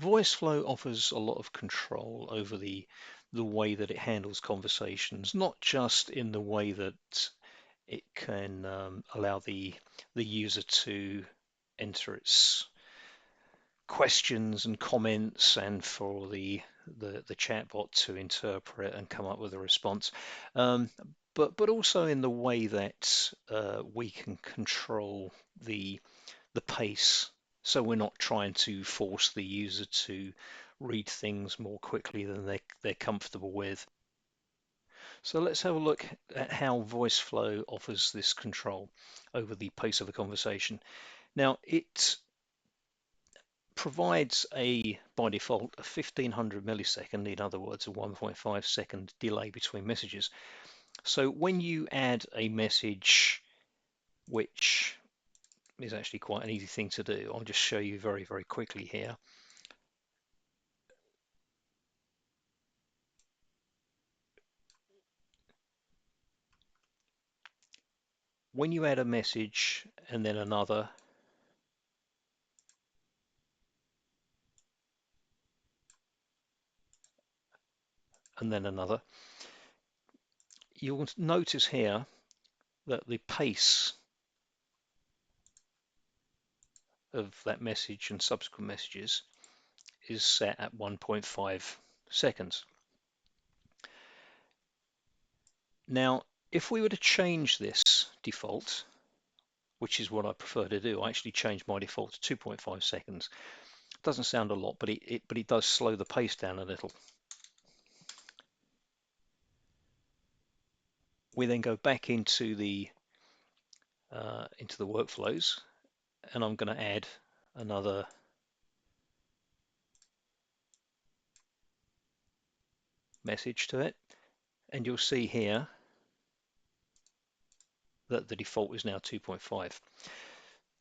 Voiceflow offers a lot of control over the way that it handles conversations, not just in the way that it can allow the user to enter its questions and comments, and for the chatbot to interpret and come up with a response, um, but also in the way that we can control the pace, so we're not trying to force the user to read things more quickly than they're comfortable with. So let's have a look at how VoiceFlow offers this control over the pace of a conversation. Now, it provides by default a 1500 millisecond, in other words, a 1.5 second delay between messages. So when you add a message, which is actually quite an easy thing to do, I'll just show you very, very quickly here. When you add a message and then another, and then another, you'll notice here that the pace of that message and subsequent messages is set at 1.5 seconds. Now, if we were to change this default, which is what I prefer to do, I actually change my default to 2.5 seconds. It doesn't sound a lot, but it does slow the pace down a little. We then go back into the workflows, and I'm going to add another message to it, and you'll see here that the default is now 2.5.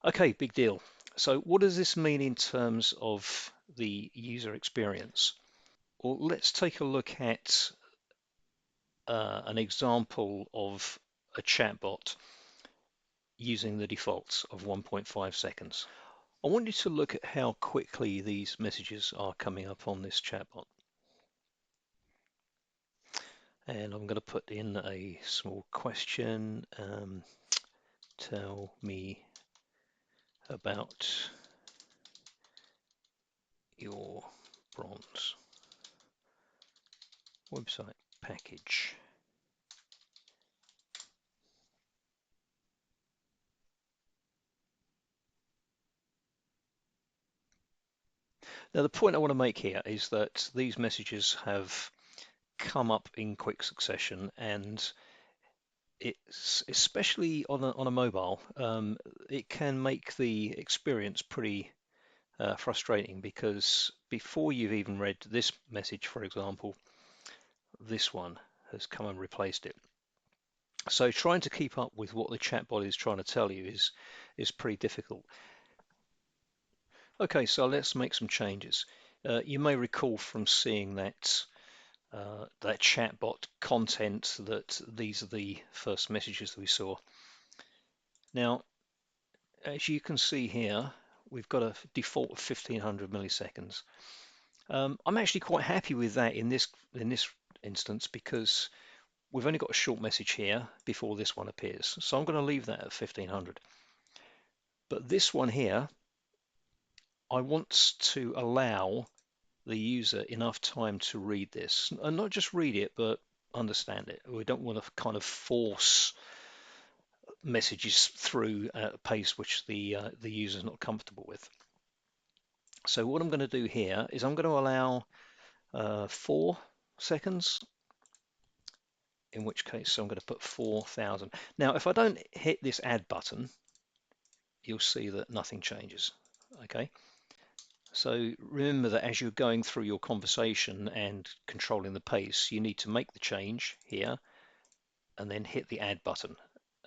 Okay, big deal. So what does this mean in terms of the user experience? Well, let's take a look at an example of a chatbot using the defaults of 1.5 seconds. I want you to look at how quickly these messages are coming up on this chatbot. And I'm going to put in a small question. Tell me about your bronze website package. Now, the point I want to make here is that these messages have come up in quick succession, and it's especially on a mobile, it can make the experience pretty frustrating, because before you've even read this message, for example, this one has come and replaced it. So trying to keep up with what the chatbot is trying to tell you is pretty difficult. Okay, so let's make some changes. You may recall from seeing that chatbot content that these are the first messages that we saw. Now, as you can see here, we've got a default of 1500 milliseconds. I'm actually quite happy with that in this instance, because we've only got a short message here before this one appears. So I'm going to leave that at 1500. But this one here, I want to allow the user enough time to read this, and not just read it, but understand it. We don't want to kind of force messages through at a pace which the user is not comfortable with. So what I'm going to do here is I'm going to allow 4 seconds, in which case I'm going to put 4,000. Now, if I don't hit this add button, you'll see that nothing changes. Okay. So remember that as you're going through your conversation and controlling the pace, you need to make the change here and then hit the add button.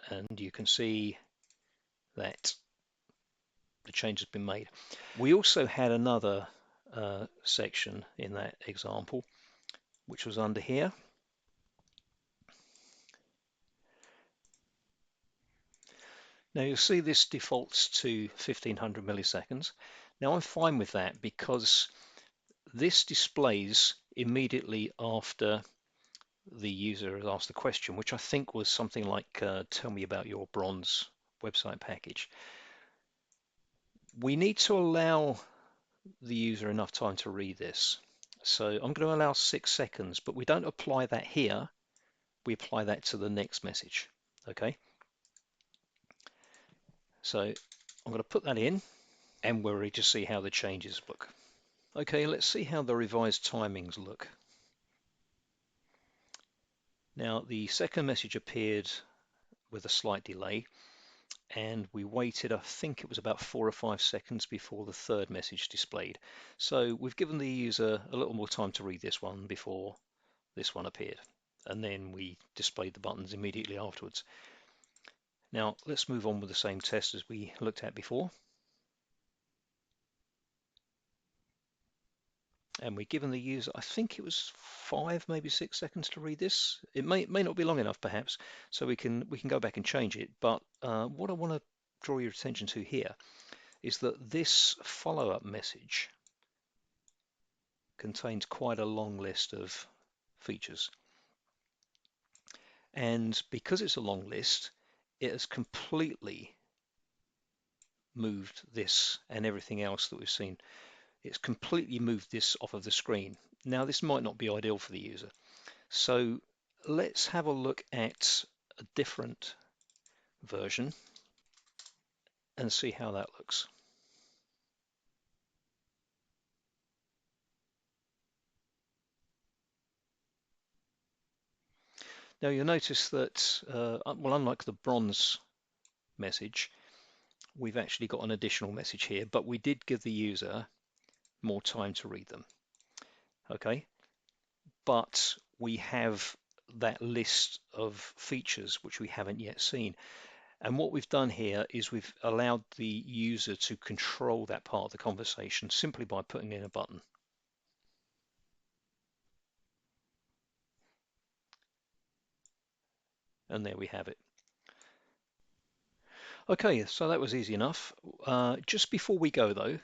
And you can see that the change has been made. We also had another section in that example, which was under here. Now you'll see this defaults to 1500 milliseconds. Now I'm fine with that, because this displays immediately after the user has asked the question, which I think was something like, tell me about your bronze website package. We need to allow the user enough time to read this. So I'm going to allow 6 seconds, but we don't apply that here. We apply that to the next message. Okay. So I'm going to put that in, and we're ready to see how the changes look. Okay, let's see how the revised timings look. Now, the second message appeared with a slight delay, and we waited, I think it was about 4 or 5 seconds before the third message displayed. So we've given the user a little more time to read this one before this one appeared, and then we displayed the buttons immediately afterwards. Now let's move on with the same test as we looked at before. And we've given the user, I think it was 5, maybe 6 seconds to read this. It may not be long enough, perhaps, so we can go back and change it. But what I want to draw your attention to here is that this follow-up message contains quite a long list of features. And because it's a long list, it has completely moved this and everything else that we've seen. It's completely moved this off of the screen. Now, this might not be ideal for the user. So let's have a look at a different version and see how that looks. Now you'll notice that, well, unlike the bronze message, we've actually got an additional message here, but we did give the user more time to read them. Okay, but we have that list of features which we haven't yet seen. And what we've done here is we've allowed the user to control that part of the conversation simply by putting in a button. And there we have it. Okay, so that was easy enough. Just before we go though,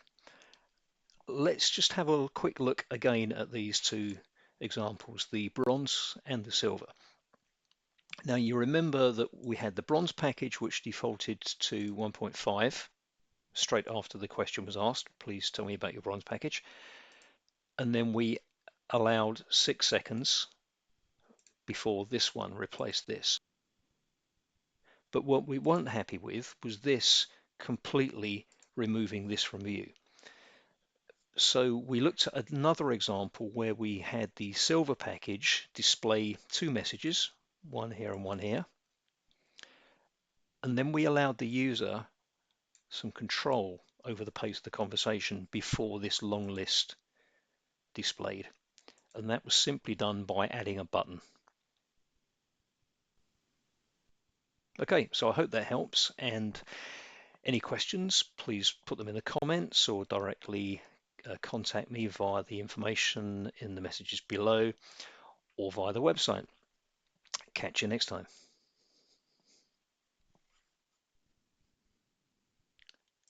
let's just have a quick look again at these two examples, the bronze and the silver. Now you remember that we had the bronze package which defaulted to 1.5 straight after the question was asked, please tell me about your bronze package. And then we allowed 6 seconds before this one replaced this. But what we weren't happy with was this completely removing this from view. So we looked at another example where we had the silver package display 2 messages, one here and one here. And then we allowed the user some control over the pace of the conversation before this long list displayed. And that was simply done by adding a button. Okay, so I hope that helps. And any questions, please put them in the comments or directly contact me via the information in the messages below or via the website. Catch you next time.